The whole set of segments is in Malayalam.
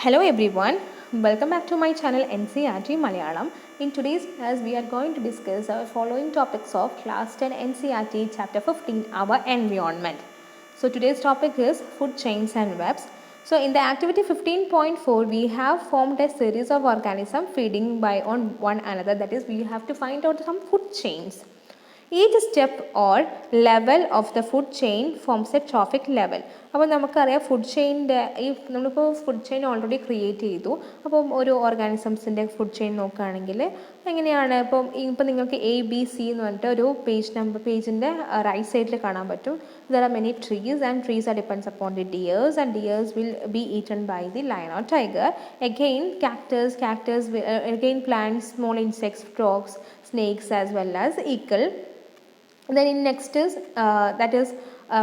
Hello everyone, welcome back to my channel NCERT Malayalam. In today's class, we are going to discuss our following topics of Class 10 NCERT Chapter 15, Our Environment. So today's topic is Food Chains and Webs. So in the activity 15.4, we have formed a series of organisms feeding by on one another. That is, we have to find out some food chains. Each step or level of the food chain forms a trophic level. അപ്പോൾ നമുക്കറിയാം ഫുഡ് ചെയിൻ്റെ നമ്മളിപ്പോൾ ഫുഡ് ചെയിൻ ഓൾറെഡി ക്രിയേറ്റ് ചെയ്തു. അപ്പം ഒരു ഓർഗാനിസംസിൻ്റെ ഫുഡ് ചെയിൻ നോക്കുകയാണെങ്കിൽ എങ്ങനെയാണ് ഇപ്പം നിങ്ങൾക്ക് ABC എന്ന് പറഞ്ഞിട്ട് ഒരു പേജിൻ്റെ റൈറ്റ് സൈഡിൽ കാണാൻ പറ്റും. There are many trees and trees are depends upon the deers and deers will be eaten by the lion or tiger. Again cactus again plants, small insects, frogs, snakes as well as eagle. Then in next is that is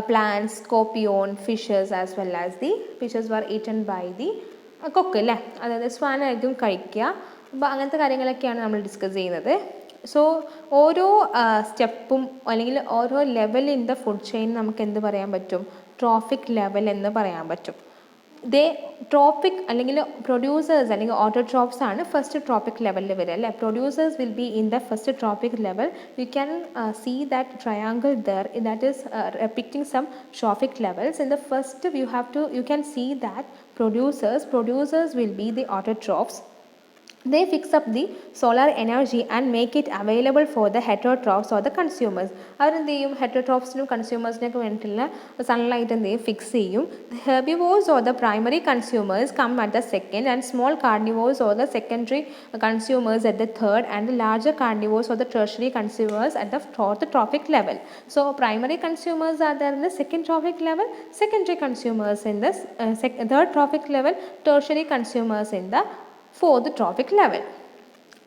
plants, scorpion, fishes as well as the fishes were eaten by the കൊക്ക് അല്ലേ, അതായത് സ്വാൻ ആയിരിക്കും കഴിക്കുക. അപ്പോൾ അങ്ങനത്തെ കാര്യങ്ങളൊക്കെയാണ് നമ്മൾ ഡിസ്കസ് ചെയ്യുന്നത്. സോ ഓരോ സ്റ്റെപ്പും അല്ലെങ്കിൽ ഓരോ level in the food chain നമുക്ക് എന്ത് പറയാൻ പറ്റും? ട്രോഫിക് ലെവൽ എന്ന് പറയാൻ പറ്റും. ട്രോഫിക് അല്ലെങ്കിൽ പ്രൊഡ്യൂസേഴ്സ് അല്ലെങ്കിൽ ഓട്ടോട്രോപ്സ് ആണ് ഫസ്റ്റ് ട്രോപ്പിക് ലെവലിൽ വരിക അല്ലേ. Producers will be in the first trophic level. You can see that triangle there that is depicting some trophic levels. In the first you can see that producers will be the autotrophs. They fix up the solar energy and make it available for the heterotrophs or the consumers. അവരെന്ത് ചെയ്യും? ഹെറ്ററോട്രോപ്സിനും കൺസ്യൂമേഴ്സിനൊക്കെ വേണ്ടിയിട്ടുള്ള സൺലൈറ്റ് എന്ത് ചെയ്യും? ഫിക്സ് ചെയ്യും. The herbivores or the primary consumers come at the second and small carnivores or the secondary consumers at the third and the larger carnivores or the tertiary consumers at the fourth trophic level. So primary consumers are there in the second trophic level, secondary consumers in the third trophic level, tertiary consumers in the fourth trophic level.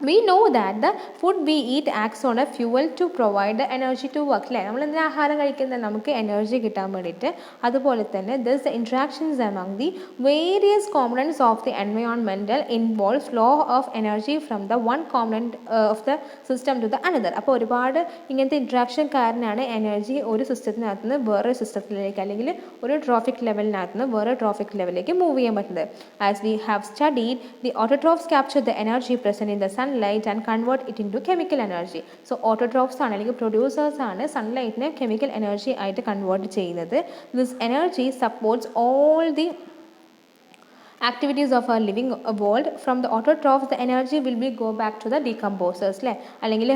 We know that the food we eat acts on a fuel to provide the energy to work. അല്ലേ, നമ്മൾ എന്തിനാ ആഹാരം കഴിക്കുന്നത്? നമുക്ക് എനർജി കിട്ടാൻ വേണ്ടിയിട്ട്. അതുപോലെ തന്നെ this interactions among the various components of the environmental involves flow of energy from the one component of the system to the another. അപ്പോൾ ഒരുപാട് ഇങ്ങനത്തെ ഇൻട്രാക്ഷൻ കാരണമാണ് എനർജി ഒരു സിസ്റ്റത്തിനകത്ത് നിന്ന് വേറൊരു സിസ്റ്റത്തിലേക്ക് അല്ലെങ്കിൽ ഒരു ട്രോഫിക് ലെവലിനകത്ത് നിന്ന് വേറെ ട്രോഫിക് ലെവലിലേക്ക് മൂവ് ചെയ്യാൻ പറ്റുന്നത്. As we have studied, the autotrophs capture the energy present in the sunlight and convert it into chemical energy. So autotrophs ആണ് അല്ലെങ്കിൽ പ്രൊഡ്യൂസേഴ്സ് ആണ് സൺലൈറ്റിനെ കെമിക്കൽ എനർജി ആയിട്ട് കൺവേർട്ട് ചെയ്യുന്നത്. This energy supports all the activities of our living world. From the autotrophs the energy will be go back to the decomposers അല്ലേ, അല്ലെങ്കിൽ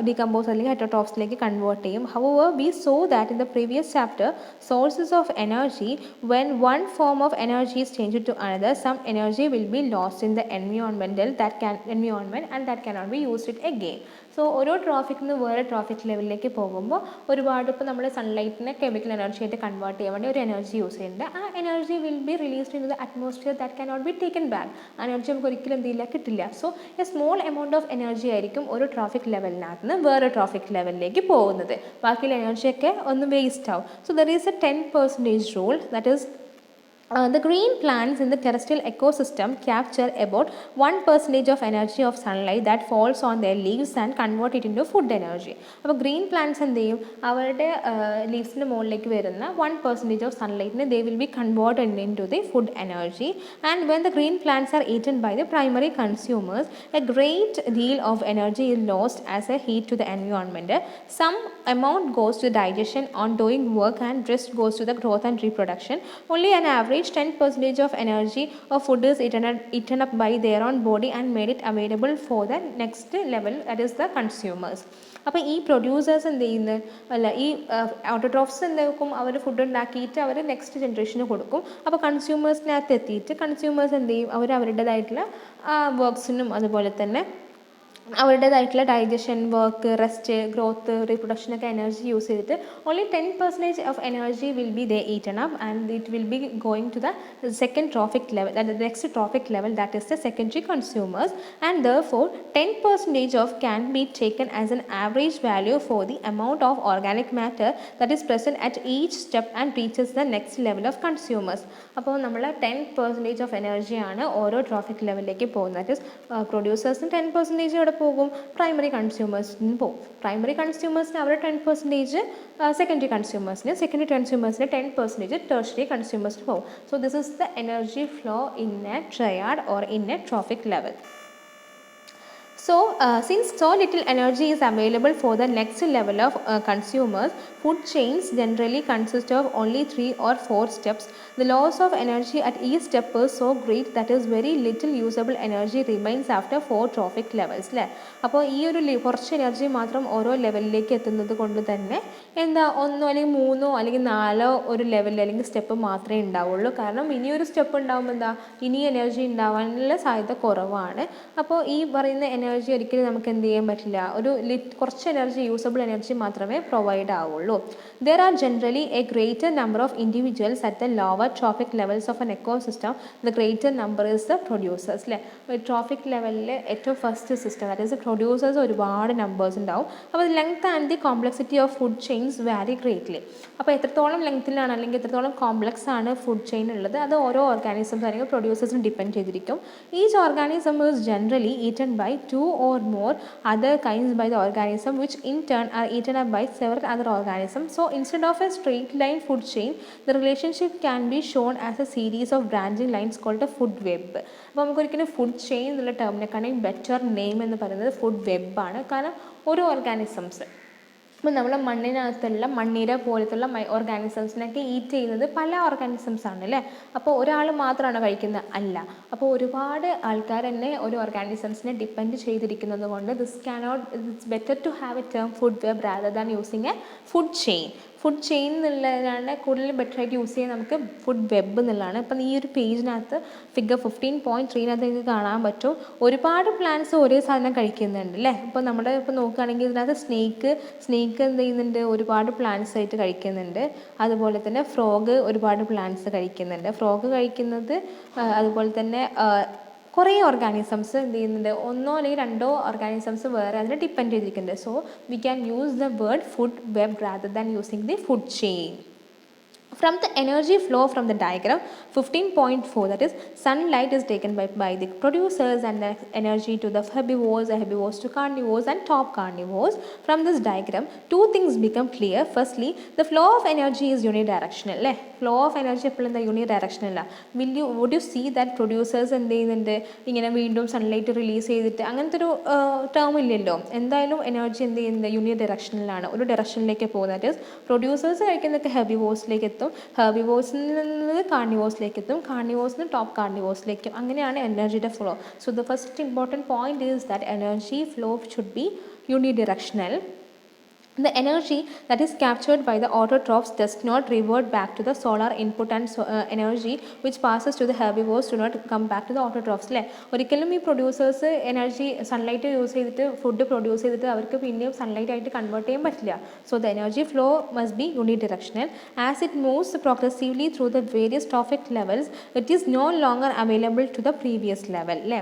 ഡീകമ്പോസ് അല്ലെങ്കിൽ ഹെറ്ററോട്രോപ്സിലേക്ക് കൺവേർട്ട് ചെയ്യും. However, we saw that in the previous chapter sources of energy, when one form of energy is changed to another, some energy will be lost in the environment and that cannot be used it again. So ഓരോ ട്രോഫിക്കിൽ നിന്ന് വേറെ ട്രോഫിക് ലെവലിലേക്ക് പോകുമ്പോൾ ഒരുപാട് ഇപ്പോൾ നമ്മൾ സൺലൈറ്റിനെ കെമിക്കൽ എനർജി ആയിട്ട് കൺവേർട്ട് ചെയ്യാൻ വേണ്ടി ഒരു എനർജി യൂസ് ചെയ്യുന്നുണ്ട്. ആ energy will be released in the atmosphere that cannot be taken back. ആ എനർജി നമുക്ക് ഒരിക്കലും എന്തില്ല കിട്ടില്ല. So A small amount of energy ആയിരിക്കും ഒരു ട്രോഫിക് ലെവലിനകത്ത് നിന്ന് വേറെ ട്രോഫിക് ലെവലിലേക്ക് പോകുന്നത്. ബാക്കിയുള്ള എനർജിയൊക്കെ ഒന്ന് വേസ്റ്റ് ആവും. So there is A 10% rule that is the green plants in the terrestrial ecosystem capture about 1% of energy of sunlight that falls on their leaves and convert it into food energy. അപ്പോൾ ഗ്രീൻ പ്ലാന്റ്സ് എന്ത് ചെയ്യും? അവരുടെ ലീവ്സിൻ്റെ മുകളിലേക്ക് വരുന്ന 1% of സൺലൈറ്റിനെ they will be converted into the food energy. And when the green plants are eaten by the primary consumers, a great deal of energy is lost as a heat to the environment. Some amount goes to digestion on doing work and rest goes to the growth and reproduction. Only an average 10% of energy of food is eaten up by their own body and made it available for the next level, that is the consumers. അപ്പോൾ ഈ പ്രൊഡ്യൂസേഴ്സ് എന്ത് ചെയ്യുന്നത് ഈ ഓട്ടോട്രോഫ്സ് എന്താക്കും? അവർ ഫുഡ് ഉണ്ടാക്കിയിട്ട് അവർ നെക്സ്റ്റ് ജനറേഷന് കൊടുക്കും. അപ്പോൾ കൺസ്യൂമേഴ്സിനകത്ത് എത്തിയിട്ട് കൺസ്യൂമേഴ്സ് എന്ത് ചെയ്യും? അവർ അവരുടേതായിട്ടുള്ള വർക്ക്സിനും അതുപോലെ തന്നെ അവരുടേതായിട്ടുള്ള ഡൈജഷൻ, വർക്ക്, റെസ്റ്റ്, ഗ്രോത്ത്, റീപ്രൊഡക്ഷനൊക്കെ എനർജി യൂസ് ചെയ്തിട്ട് only 10% of energy will be they eaten up and it will be going to the second trophic level, that is the next trophic level, that is the secondary consumers. And therefore 10% of can be taken as an average value for the amount of organic matter that is present at each step and reaches the next level of consumers. അപ്പോൾ നമ്മൾ 10% of energy ആണ് ഓരോ ട്രോഫിക് ലെവലിലേക്ക് പോകുന്നത്. ദാറ്റ് ഈസ് പ്രൊഡ്യൂസേഴ്സിന് 10% എവിടെ പോകും? പ്രൈമറി കൺസ്യൂമേഴ്സിന് പോകും. പ്രൈമറി കൺസ്യൂമേഴ്സിന് അവർ 10%, സെക്കൻഡറി കൺസ്യൂമേഴ്സിന് 10%, ടെർഷ്യറി കൺസ്യൂമേഴ്സിന് പോകും. So this is the energy flow in A triad or in A trophic level. So, since so little energy is available for the next level of consumers, food chains generally consist of only 3 or 4 steps. The loss of energy at each step is so great that is very little usable energy remains after 4 trophic levels. അപ്പോൾ ഈ ഒരു കുറച്ച് എനർജി മാത്രം ഓരോ ലെവലിലേക്ക് എത്തുന്നത് കൊണ്ട് തന്നെ എന്താ 1 അല്ലെങ്കിൽ 3 അല്ലെങ്കിൽ 4 ഒരു ലെവൽ അല്ലെങ്കിൽ സ്റ്റെപ്പ് മാത്രമേ ഉണ്ടാവുള്ളൂ. കാരണം ഇനിയൊരു സ്റ്റെപ്പ് ഉണ്ടാകുമ്പോൾ എന്താ ഇനി എനർജി ഉണ്ടാവാനുള്ള സാധ്യത കുറവാണ്. അപ്പോൾ ഈ പറയുന്ന എനർജി ഒരിക്കലും നമുക്ക് എന്ത് ചെയ്യാൻ പറ്റില്ല, കുറച്ച് എനർജി, യൂസബിൾ എനർജി മാത്രമേ പ്രൊവൈഡ് ആവുള്ളൂ. There are generally A greater number of individuals at the lower trophic levels of N ecosystem. The greater number is the producers. അല്ലേ, ട്രോഫിക് ലെവലിൽ ഏറ്റവും first system that is producers ഒരുപാട് നമ്പേഴ്സ് ഉണ്ടാവും. അപ്പോൾ length and the complexity of food chains വാരി ഗ്രേറ്റ്ലി. അപ്പോൾ എത്രത്തോളം ലെങ്ത്തിലാണ് അല്ലെങ്കിൽ എത്രത്തോളം കോംപ്ലക്സ് ആണ് ഫുഡ് ചെയിൻ ഉള്ളത്, അത് ഓരോ ഓർഗാനിസംസ് അല്ലെങ്കിൽ പ്രൊഡ്യൂസേഴ്സിന് ഡിപ്പെൻഡ് ചെയ്തിരിക്കും. Each organism is generally eaten by 2 or more other kinds by the organism, which in turn are eaten up by several other organisms. So instead of a straight line food chain, the relationship can be shown as a series of branching lines called a food web. അപ്പോൾ നമുക്കൊരിക്കലും ഫുഡ് ചെയിൻ എന്നുള്ള ടേമിനെക്കാണെങ്കിൽ ബെറ്റർ നെയിം എന്ന് പറയുന്നത് ഫുഡ് വെബാണ്. കാരണം ഒരു ഓർഗാനിസംസ് ഇപ്പോൾ നമ്മൾ മണ്ണിനകത്തുള്ള മണ്ണീര പോലത്തുള്ള ഓർഗാനിസംസിനൊക്കെ ഈറ്റ് ചെയ്യുന്നത് പല ഓർഗാനിസംസ് ആണ് അല്ലേ. അപ്പോൾ ഒരാൾ മാത്രമാണ് കഴിക്കുന്നത് അല്ല. അപ്പോൾ ഒരുപാട് ആൾക്കാർ തന്നെ ഒരു ഓർഗാനിസംസിനെ ഡിപ്പെൻഡ് ചെയ്തിരിക്കുന്നത് കൊണ്ട് it's better to have a term food web rather than using a food chain. Food chain എന്നുള്ളതാണ് കൂടുതൽ ബെറ്ററായിട്ട് യൂസ് ചെയ്യാൻ നമുക്ക് ഫുഡ് വെബ് എന്നുള്ളതാണ്. അപ്പം ഈ ഒരു പേജിനകത്ത് ഫിഗർ 15.3 നിങ്ങൾക്ക് കാണാൻ പറ്റും. ഒരുപാട് പ്ലാന്റ്സ് ഒരേ സാധനം കഴിക്കുന്നുണ്ട് അല്ലേ. അപ്പോൾ നമ്മുടെ ഇപ്പോൾ നോക്കുകയാണെങ്കിൽ ഇതിനകത്ത് സ്നേക്ക് എന്ത് ചെയ്യുന്നുണ്ട്, ഒരുപാട് പ്ലാന്റ്സ് ആയിട്ട് കഴിക്കുന്നുണ്ട്. അതുപോലെ തന്നെ ഫ്രോഗ് ഒരുപാട് പ്ലാന്റ്സ് കഴിക്കുന്നുണ്ട്. ഫ്രോഗ് കഴിക്കുന്നത് അതുപോലെ തന്നെ കുറേ ഓർഗാനിസംസ് എന്ത് ചെയ്യുന്നുണ്ട്, 1 അല്ലെങ്കിൽ 2 ഓർഗാനിസംസ് വേറെ അതിനെ ഡിപ്പെൻഡ് ചെയ്തിരിക്കുന്നുണ്ട്. So we can use the word food web rather than using the food chain. From the energy flow from the diagram 15.4, that is sunlight is taken by the producers and the energy to the herbivores to carnivores and top carnivores. From this diagram 2 things become clear. Firstly, the flow of energy is unidirectional. Flow of energy എപ്പോഴും unidirectional. Would you see that producers എന്ത് ചെയ്യുന്നുണ്ട്, ഇങ്ങനെ വീണ്ടും സൺലൈറ്റ് റിലീസ് ചെയ്തിട്ട് അങ്ങനത്തെ ഒരു ടേം ഇല്ലല്ലോ. എന്തായാലും എനർജി എന്ത് ചെയ്യുന്നത് യൂണിഡയറക്ഷനിലാണ്, ഒരു ഡയറക്ഷനിലേക്ക് പോകുന്നത്. പ്രൊഡ്യൂസേഴ്സ് കഴിക്കുന്നതൊക്കെ ഹെർബിവോഴ്സിലേക്ക് എത്തും, ഹെർബിവോഴ്സിൽ നിന്ന് കാർണിവോഴ്സിലേക്ക് എത്തും, കാർണിവോഴ്സിൽ നിന്ന് ടോപ്പ് കാർണിവോഴ്സിലേക്കും. അങ്ങനെയാണ് എനർജിയുടെ flow. So the first important point is that energy flow should be unidirectional. The energy that is captured by the autotrophs does not revert back to the solar input and energy which passes to the herbivores do not come back to the autotrophs. അല്ലേ, ഒരിക്കലും ഈ പ്രൊഡ്യൂസേഴ്സ് എനർജി സൺലൈറ്റ് യൂസ് ചെയ്തിട്ട് ഫുഡ് പ്രൊഡ്യൂസ് ചെയ്തിട്ട് അവർക്ക് പിന്നെയും സൺലൈറ്റ് ആയിട്ട് കൺവേർട്ട് ചെയ്യാൻ പറ്റില്ല. So the energy flow must be unidirectional. As it moves progressively through the various trophic levels it is no longer available to the previous level. അല്ലേ,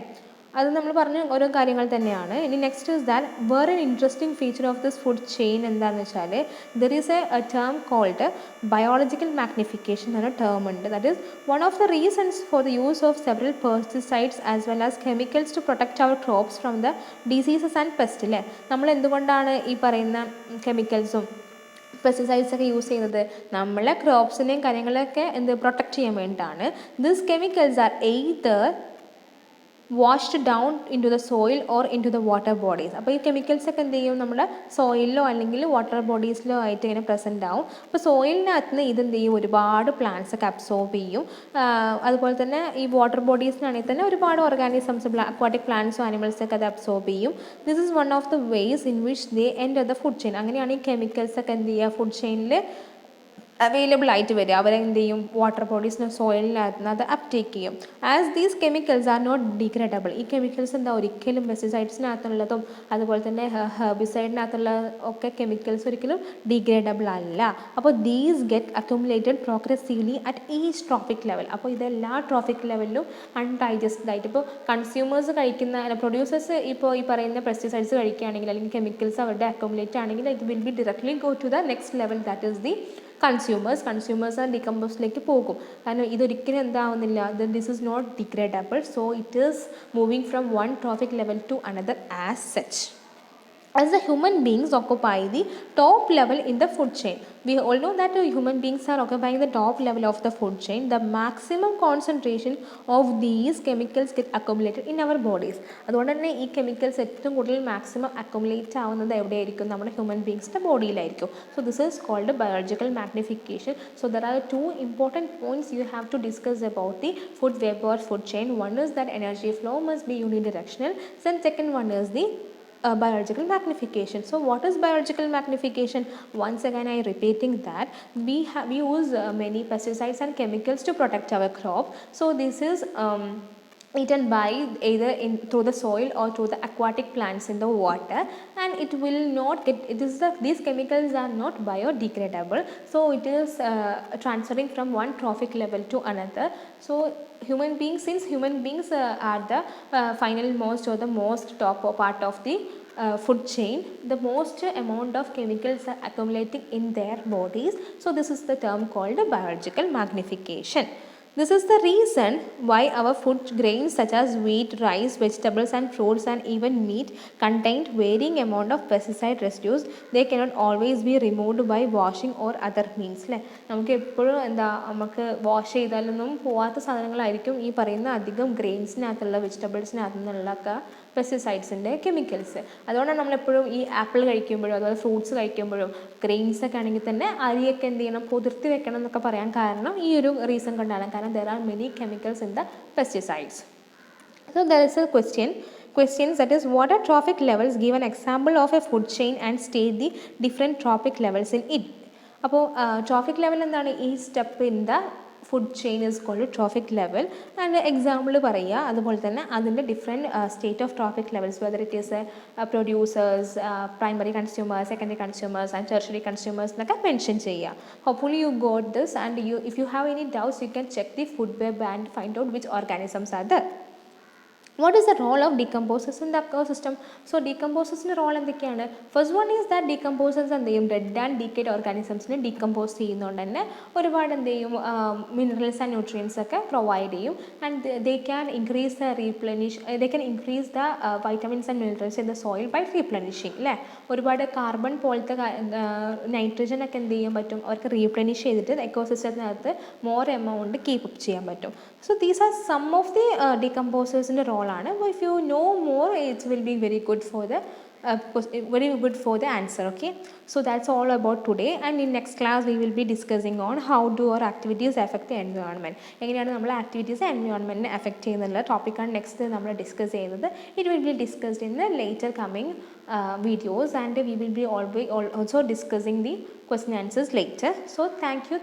അത് നമ്മൾ പറഞ്ഞ ഓരോ കാര്യങ്ങൾ തന്നെയാണ്. ഇനി നെക്സ്റ്റ് ഇസ് ദാറ്റ് വേറെ interesting feature of this food chain എന്താണെന്ന് വെച്ചാൽ there is a term called biological magnification എന്ന ടേം ഉണ്ട്. That is one of the reasons for the use of several pesticides as well as chemicals to protect our crops from the diseases and pest. അല്ലേ, നമ്മൾ എന്തുകൊണ്ടാണ് ഈ പറയുന്ന കെമിക്കൽസും പെസ്റ്റിസൈഡ്സ് ഒക്കെ യൂസ് ചെയ്യുന്നത്? നമ്മളെ ക്രോപ്സിനെയും കാര്യങ്ങളൊക്കെ പ്രൊട്ടക്റ്റ് ചെയ്യാൻ വേണ്ടിയിട്ടാണ്. This chemicals are either washed down into the soil or into the water bodies. അപ്പോൾ ഈ കെമിക്കൽസ് ഒക്കെ എന്ത് ചെയ്യും, നമ്മുടെ സോയിലിലോ അല്ലെങ്കിൽ വാട്ടർ ബോഡീസിലോ ആയിട്ട് ഇങ്ങനെ പ്രസൻറ്റ് ആവും. അപ്പോൾ സോയിലിനകത്ത് നിന്ന് ഇതെന്ത് ചെയ്യും, ഒരുപാട് പ്ലാന്റ്സ് ഒക്കെ അബ്സോർബ് ചെയ്യും. അതുപോലെ തന്നെ ഈ വാട്ടർ ബോഡീസിനാണെങ്കിൽ തന്നെ ഒരുപാട് ഓർഗാനിസംസ്, അക്വാട്ടിക് പ്ലാന്റ്സും ആനിമൽസ് ഒക്കെ അത് അബ്സോർബ് ചെയ്യും. This is one of the ways in which they enter the food chain. അങ്ങനെയാണ് ഈ കെമിക്കൽസ് ഒക്കെ എന്ത് ചെയ്യുക, ഫുഡ് ചെയിനിൽ അവൈലബിൾ ആയിട്ട് വരിക. അവരെന്ത് ചെയ്യും, വാട്ടർ ബോഡീസിന് സോയിലിനകത്ത് അത് അപ്ടേക്ക് ചെയ്യും. As these chemicals are not degradable. ഈ കെമിക്കൽസ് എന്താ ഒരിക്കലും പെസ്റ്റിസൈഡ്സിനകത്തുള്ളതും അതുപോലെ തന്നെ ഹെർബിസൈഡിനകത്തുള്ള ഒക്കെ കെമിക്കൽസ് ഒരിക്കലും ഡീഗ്രേഡബിൾ അല്ല. അപ്പോൾ these get accumulated progressively at each trophic level. അപ്പോൾ ഇതെല്ലാ ട്രോഫിക് ലെവലിലും അൺഡൈജസ്റ്റഡ് ആയിട്ട് ഇപ്പോൾ കൺസ്യൂമേഴ്സ് കഴിക്കുന്ന പ്രൊഡ്യൂസേഴ്സ് ഇപ്പോൾ ഈ പറയുന്ന പെസ്റ്റിസൈഡ്സ് കഴിക്കുകയാണെങ്കിൽ അല്ലെങ്കിൽ കെമിക്കൽസ് അവരുടെ അക്യുമുലേറ്റ് ആണെങ്കിൽ it will be directly go to the next level, that is the consumers ആ ഡീകമ്പോസിലേക്ക് പോകും. കാരണം ഇതൊരിക്കലും എന്താവുന്നില്ല, this is not degradable, so it is moving from one trophic level to another as such. As the human beings occupy the top level in the food chain, we all know that human beings are occupying the top level of the food chain. The maximum concentration of these chemicals get accumulated in our bodies. അതുകൊണ്ട് തന്നെ ഈ കെമിക്കൽസ് ഏറ്റവും കൂടുതൽ മാക്സിമം അക്യുമുലേറ്റ് ആവുന്നത് എവിടെയായിരിക്കും? നമ്മുടെ ഹ്യൂമൻ ബീങ്സിൻ്റെ ബോഡിയിലായിരിക്കും. So this is called biological magnification. So there are two important points you have to discuss about the food web or food chain. One is that energy flow must be unidirectional. Second one is the biological magnification. So what is biological magnification? Once again I repeating that we use many pesticides and chemicals to protect our crop. So this is eaten by either through the soil or through the aquatic plants in the water, and it will not get, these chemicals are not biodegradable, so it is transferring from one trophic level to another. So human beings, since human beings are the final most or the most top part of the food chain, the most amount of chemicals are accumulating in their bodies. So this is the term called biological magnification. This is the reason why our food grains such as wheat, rice, vegetables and fruits and even meat contain varying amount of pesticide residues. They cannot always be removed by washing or other means. നമുക്ക് എപ്പോഴും നമുക്ക് വാഷ് ചെയ്താലൊന്നും പോവാത്ത സാധനങ്ങളായിരിക്കും ഈ പറയുന്ന അധികം ഗ്രെയിൻസിനകത്തുള്ള വെജിറ്റബിൾസിനകത്തു നിന്നുള്ളൊക്കെ പെസ്റ്റിസൈഡ്സിൻ്റെ കെമിക്കൽസ്. അതുകൊണ്ടാണ് നമ്മളെപ്പോഴും ഈ ആപ്പിൾ കഴിക്കുമ്പോഴും അതുപോലെ ഫ്രൂട്ട്സ് കഴിക്കുമ്പോഴും ഗ്രെയിൻസൊക്കെ ആണെങ്കിൽ തന്നെ അരിയൊക്കെ എന്ത് ചെയ്യണം, കുതിർത്തി വെക്കണം എന്നൊക്കെ പറയാൻ കാരണം ഈ ഒരു റീസൺ കൊണ്ടാണ്. കാരണം there are many chemicals in the pesticides. So there is a questions, that is, what are trophic levels? Give an example of a food chain and state the different trophic levels in it. അപ്പോൾ ട്രോഫിക് ലെവൽ എന്താണ്? ഈ step in the food chain is called trophic level. And example പറയുക, അതുപോലെ തന്നെ അതിൻ്റെ different state of trophic levels, whether it is producers, primary consumers, secondary consumers and tertiary consumers എന്നൊക്കെ മെൻഷൻ ചെയ്യുക. Hopefully you got this, and if you have any doubts you can check the food web and find out which organisms are there. What is the role of decomposers in the ecosystem? So decomposers role എന്തൊക്കെയാണ്? First one is that decomposers എന്ത് ചെയ്യും, ഡെഡ് ആൻഡ് ഡീക്കേഡ് ഓർഗാനിസംസിനെ ഡീകമ്പോസ് ചെയ്യുന്നതുകൊണ്ട് തന്നെ ഒരുപാട് എന്ത് ചെയ്യും, മിനറൽസ് ആൻഡ് ന്യൂട്രിയൻസ് ഒക്കെ പ്രൊവൈഡ് ചെയ്യും. And they can increase the vitamins and minerals in the soil by replenishing. അല്ലേ, ഒരുപാട് കാർബൺ പോലത്തെ നൈട്രജൻ ഒക്കെ എന്ത് ചെയ്യാൻ പറ്റും, അവർക്ക് റീപ്ലനിഷ് ചെയ്തിട്ട് എക്കോസിസ്റ്റത്തിനകത്ത് മോർ എമൗണ്ട് കീപ്പ് അപ്പ് ചെയ്യാൻ പറ്റും. So these are some of the ഡീകമ്പോസേഴ്സിൻ്റെ റോളാണ്. If you know more, it will be very good for the answer. Okay, so that's all about today, and in next class we will be discussing on how do our activities affect the environment. എങ്ങനെയാണ് നമ്മൾ ആക്ടിവിറ്റീസ് എൻവയോൺമെൻറ്റിനെ എഫക്റ്റ് ചെയ്യുന്നുള്ള ടോപ്പിക്കാണ് നെക്സ്റ്റ് നമ്മൾ ഡിസ്കസ് ചെയ്യുന്നത്. It will B discussed in the later coming videos, and we will be also discussing the question answers later. So thank you.